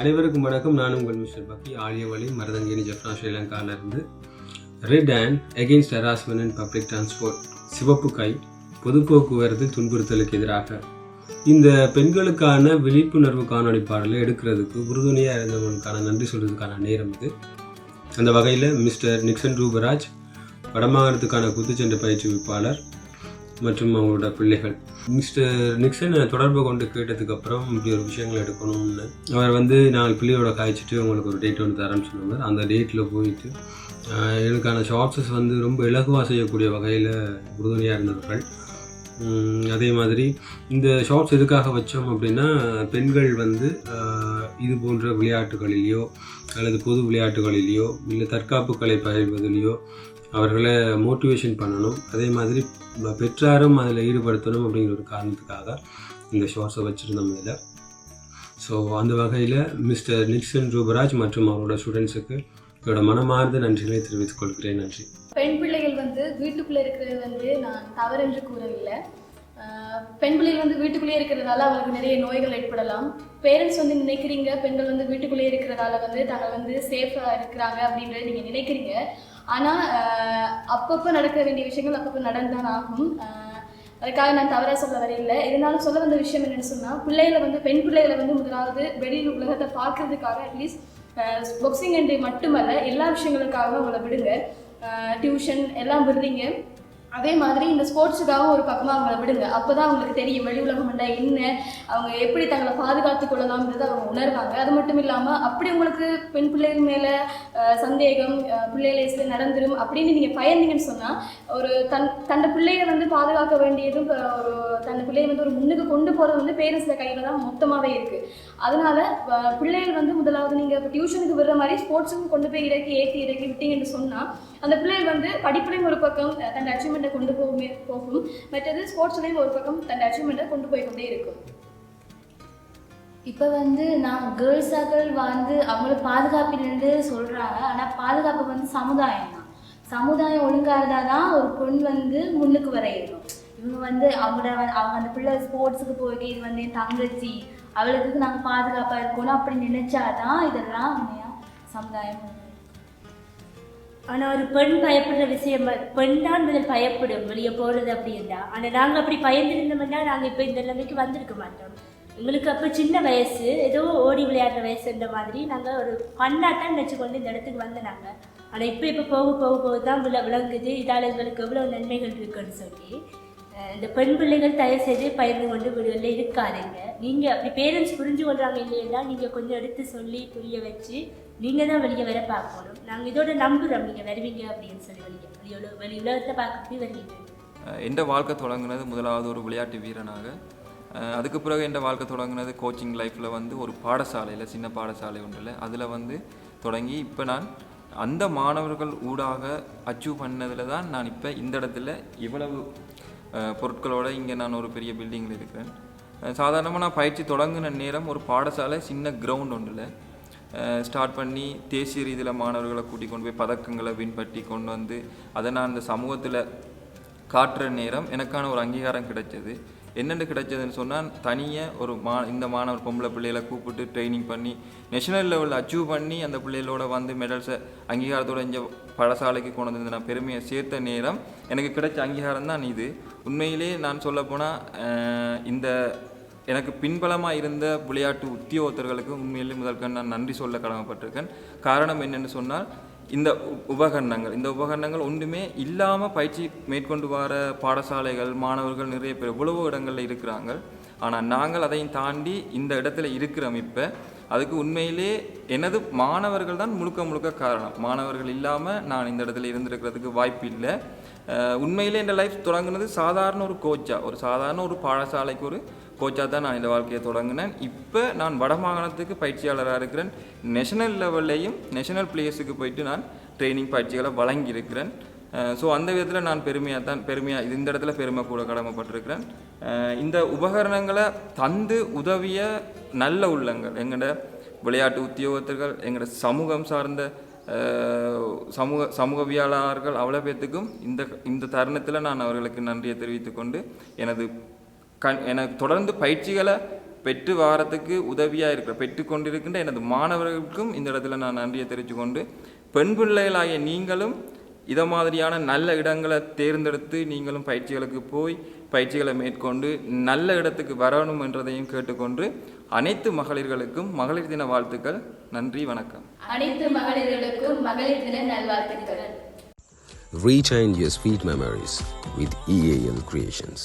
அனைவருக்கும் வணக்கம். நான் உங்கள் மிஸ்டர் பக்கி ஆலியவழி மருதங்கேணி ஜப்னா ஸ்ரீலங்காவிலிருந்து. Red and against harassment and public transport, சிவப்பு கை, பொது போக்குவரத்து துன்புறுத்தலுக்கு எதிராக இந்த பெண்களுக்கான விழிப்புணர்வு காணொலி பாடலை எடுக்கிறதுக்கு உறுதுணையாக இருந்தவங்களுக்கான நன்றி சொல்கிறதுக்கான நேரம் இது. அந்த வகையில் மிஸ்டர் நிக்சன் ரூபராஜ், வடமாகாணத்துக்கான குத்துச்சண்டை பயிற்றுவிப்பாளர் மற்றும் அவங்களோட பிள்ளைகள், மிஸ்டர் நிக்சன் தொடர்பு கொண்டு கேட்டதுக்கப்புறம் இப்படி ஒரு விஷயங்கள் எடுக்கணும்னு அவர் நாங்கள் பிள்ளையோட காய்ச்சிட்டு உங்களுக்கு ஒரு டேட் ஒன்று தரேன்னு சொன்னார். அந்த டேட்டில் போயிட்டு எனக்கான ஷார்ட்ஸஸ் ரொம்ப இலகுவாக செய்யக்கூடிய வகையில் உறுதுணையாக இருந்தவர்கள். அதே மாதிரி இந்த ஷார்ட்ஸ் எதுக்காக வச்சோம் அப்படின்னா, பெண்கள் இது போன்ற விளையாட்டுகளிலேயோ அல்லது பொது விளையாட்டுகளிலேயோ இல்லை தற்காப்பு கலை பயில்வதிலேயோ அவர்களை மோட்டிவேஷன் பண்ணணும். அதே மாதிரி பெற்றாரும் அதில் ஈடுபடுத்தணும் அப்படிங்கிற ஒரு காரணத்துக்காக இந்த ஷார்ட்ஸை வச்சுருந்தோம் இதில். ஸோ அந்த வகையில் மிஸ்டர் நிக்சன் ரூபராஜ் மற்றும் அவரோட ஸ்டூடெண்ட்ஸுக்கு என்னோட மனமார்ந்த நன்றிகளை தெரிவித்துக் கொள்கிறேன். நன்றி. பெண் பிள்ளைகள் வீட்டுக்குள்ளே இருக்கிறது நான் தவறென்று கூறவில்லை. பெண் பிள்ளைகள் வீட்டுக்குள்ளேயே இருக்கிறதால அவங்களுக்கு நிறைய நோய்கள் ஏற்படலாம். பேரண்ட்ஸ் நினைக்கிறீங்க பெண்கள் வீட்டுக்குள்ளேயே இருக்கிறதால தாங்கள் சேஃபாக இருக்கிறாங்க அப்படின்றத நீங்கள் நினைக்கிறீங்க. ஆனால் அப்பப்போ நடக்க வேண்டிய விஷயங்கள் அப்பப்போ நடந்துதான் ஆகும். அதுக்காக நான் தவறாக சொல்ல வரையில்லை. இருந்தாலும் சொல்ல வந்த விஷயம் என்னென்னு சொன்னால், பிள்ளைகளை பெண் பிள்ளைகளை முதலாவது வெளியில் உலகத்தை பார்க்கறதுக்காக அட்லீஸ்ட் பாக்ஸிங் என்று மட்டுமல்ல எல்லா விஷயங்களுக்காகவும் அவங்கள விடுங்க. டியூஷன் எல்லாம் விடுறீங்க, அதே மாதிரி இந்த ஸ்போர்ட்ஸுக்காகவும் ஒரு பக்கமாக அவங்கள விடுங்க. அப்போ தான் அவங்களுக்கு தெரியும் வெளி உலகம் என்ன, அவங்க எப்படி தங்களை பாதுகாத்து கொள்ளலாம்ன்றது அவங்க உணர்வாங்க. அது மட்டும் இல்லாமல் அப்படி உங்களுக்கு பெண் பிள்ளைகள் மேலே சந்தேகம், பிள்ளைகளை நடந்துடும் அப்படின்னு நீங்கள் பயந்தீங்கன்னு சொன்னால், ஒரு தன்னை பிள்ளையை பாதுகாக்க வேண்டியதும் ஒரு தன்னை பிள்ளையை ஒரு முன்னுக்கு கொண்டு போகிறது பேரண்ட்ஸில் கையில் தான் மொத்தமாகவே இருக்குது. அதனால பிள்ளைகள் முதலாவது நீங்கள் இப்போ டியூஷனுக்கு விடுற மாதிரி ஸ்போர்ட்ஸுக்கும் கொண்டு போய் ஏற்றி இறக்கி விட்டீங்கன்னு சொன்னால், அந்த பிள்ளைகள் படிப்புலையும் ஒரு பக்கம் தன் அச்சீவ்மெண்ட்டை கொண்டு போகும், மற்றது ஸ்போர்ட்ஸ்லையும் ஒரு பக்கம் தன் அச்சீவ்மெண்ட்டை கொண்டு போய் கொண்டே இருக்கும். இப்போ நான் கேர்ள்ஸாக்கள் அவங்கள பாதுகாப்பிலிருந்து சொல்கிறாங்க. ஆனால் பாதுகாப்பு சமுதாயம் தான். சமுதாயம் ஒழுங்காக இருந்தால் தான் ஒரு பெண் முன்னுக்கு வர இருக்கும். இவங்க அவங்க அந்த பிள்ளை ஸ்போர்ட்ஸுக்கு போயிட்டு இது என் தங்கச்சி அவளுக்கு நாங்கள் பாதுகாப்பாக இருக்கணும் அப்படி நினைச்சாதான் இதெல்லாம் உண்மையாக சமுதாயம். ஆனால் ஒரு பெண் பயப்படுற விஷயம், பெண் தான் முதல் பயப்படும் வெளியே போகிறது அப்படின்னா. ஆனால் நாங்கள் அப்படி பயந்துருந்தோம்னா நாங்கள் இப்போ இந்த நிலைமைக்கு வந்திருக்க மாட்டோம். எங்களுக்கு அப்போ சின்ன வயசு, ஏதோ ஓடி விளையாடுற வயசுன்ற மாதிரி நாங்கள் ஒரு பண்ணாட்டம் நினச்சிக்கொண்டு இந்த இடத்துக்கு வந்தோம். ஆனால் இப்போ போக தான் விளங்குது இதால் எங்களுக்கு எவ்வளோ நன்மைகள் இருக்குன்னு சொல்லி. இந்த பெண் பிள்ளைகள் தயவு செய்து பயந்து கொண்டு வீடுகளில் இருக்காதுங்க. நீங்கள் அப்படி பேரண்ட்ஸ் புரிஞ்சு கொள்றாங்க இல்லையா, நீங்கள் கொஞ்சம் எடுத்து சொல்லி புரிய வச்சு நீங்கள் தான் வெளியே வர பார்க்கணும். நாங்கள் இதோட நம்புகிறோம் நீங்கள் வருவீங்க அப்படின்னு சொல்லி வெளி உலகத்தை பார்க்கறது வருவீங்க. எந்த வாழ்க்கை தொடங்குனது முதலாவது ஒரு விளையாட்டு வீரனாக. அதுக்கு பிறகு எந்த வாழ்க்கை தொடங்குனது கோச்சிங் லைஃப்பில் ஒரு பாடசாலையில், சின்ன பாடசாலை ஒன்றில் அதில் தொடங்கி இப்போ நான் அந்த மாணவர்கள் ஊடாக அச்சீவ் பண்ணதில் தான் நான் இப்போ இந்த இடத்துல இவ்வளவு பொருட்களோடு இங்கே நான் ஒரு பெரிய பில்டிங்கில் இருக்கிறேன். சாதாரணமாக நான் பயிற்சி தொடங்கின நேரம் ஒரு பாடசாலை சின்ன கிரவுண்ட் ஒன்றில் ஸ்டார்ட் பண்ணி தேசிய ரீதியில் மாணவர்களை கூட்டி கொண்டு போய் பதக்கங்களை பின்பற்றி கொண்டு அதை நான் இந்த சமூகத்தில் காட்டுற நேரம் எனக்கான ஒரு அங்கீகாரம் கிடைச்சது. என்னென்னு கிடைச்சதுன்னு சொன்னால், தனியாக ஒரு இந்த மாணவர் பொம்பளை பிள்ளைகளை கூப்பிட்டு ட்ரைனிங் பண்ணி நேஷனல் லெவலில் அச்சீவ் பண்ணி அந்த பிள்ளைகளோட மெடல்ஸை அங்கீகாரத்தோடு இங்கே பாடசாலைக்கு கொண்டு வந்து நான் பெருமையை சேர்த்த நேரம் எனக்கு கிடைச்ச அங்கீகாரம் தான் இது. உண்மையிலே நான் சொல்லப்போனால் இந்த எனக்கு பின்பலமாக இருந்த விளையாட்டு உத்தியோகத்தர்களுக்கு உண்மையிலே முதல்கண் நான் நன்றி சொல்ல கடமைப்பட்டிருக்கேன். காரணம் என்னென்னு சொன்னால், இந்த உபகரணங்கள் ஒன்றுமே இல்லாமல் பயிற்சி மேற்கொண்டு வர பாடசாலைகள், மாணவர்கள் நிறைய பேர் எவ்வளவோ இடங்களில் இருக்கிறாங்க. ஆனால் நாங்கள் அதையும் தாண்டி இந்த இடத்துல இருக்கிறோம். இப்போ அதுக்கு உண்மையிலே எனது மாணவர்கள் தான் முழுக்க காரணம். மாணவர்கள் இல்லாமல் நான் இந்த இடத்துல இருந்திருக்கிறதுக்கு வாய்ப்பு இல்லை. உண்மையிலே இந்த லைஃப் தொடங்குனது சாதாரண ஒரு கோச்சாக, ஒரு சாதாரண ஒரு பாடசாலைக்கு ஒரு கோச்சாக தான் நான் இந்த வாழ்க்கையை தொடங்கினேன். இப்போ நான் வடமாகாணத்துக்கு பயிற்சியாளராக இருக்கிறேன். நேஷனல் லெவல்லையும் நேஷனல் பிளேயர்ஸுக்கு போயிட்டு நான் ட்ரைனிங் பயிற்சிகளை வழங்கியிருக்கிறேன். ஸோ அந்த விதத்தில் நான் பெருமையாக இந்த இடத்துல பெருமை கூட கடமைப்பட்டிருக்கிறேன். இந்த உபகரணங்களை தந்து உதவிய நல்ல உள்ளங்கள், எங்களோட விளையாட்டு உத்தியோகத்தர்கள், எங்களோட சமூகம் சார்ந்த சமூகவியலாளர்கள் அவ்வளோ பேர்த்துக்கும் இந்த தருணத்தில் நான் அவர்களுக்கு நன்றியை தெரிவித்துக்கொண்டு எனக்கு தொடர்ந்து பயிற்சிகளை பெற்று வாரத்துக்கு உதவியாக இருக்கிற பெற்றுக்கொண்டிருக்கின்ற எனது மாணவர்களுக்கும் இந்த இடத்துல நான் நன்றியை தெரிவித்து கொண்டு பெண் பிள்ளைகளாகிய நீங்களும் இதை மாதிரியான நல்ல இடங்களை தேர்ந்தெடுத்து நீங்களும் பயிற்சிகளுக்கு போய் பயிற்சிகளை மேற்கொண்டு நல்ல இடத்துக்கு வரணும் என்றதையும் கேட்டுக்கொண்டு அனைத்து மகளிர்களுக்கும் மகளிர் தின வாழ்த்துக்கள். நன்றி, வணக்கம். அனைத்து மகளிர்களுக்கும் மகளிர் தின நல்வாழ்த்துக்கள். Retain your sweet memories with EAL Creations.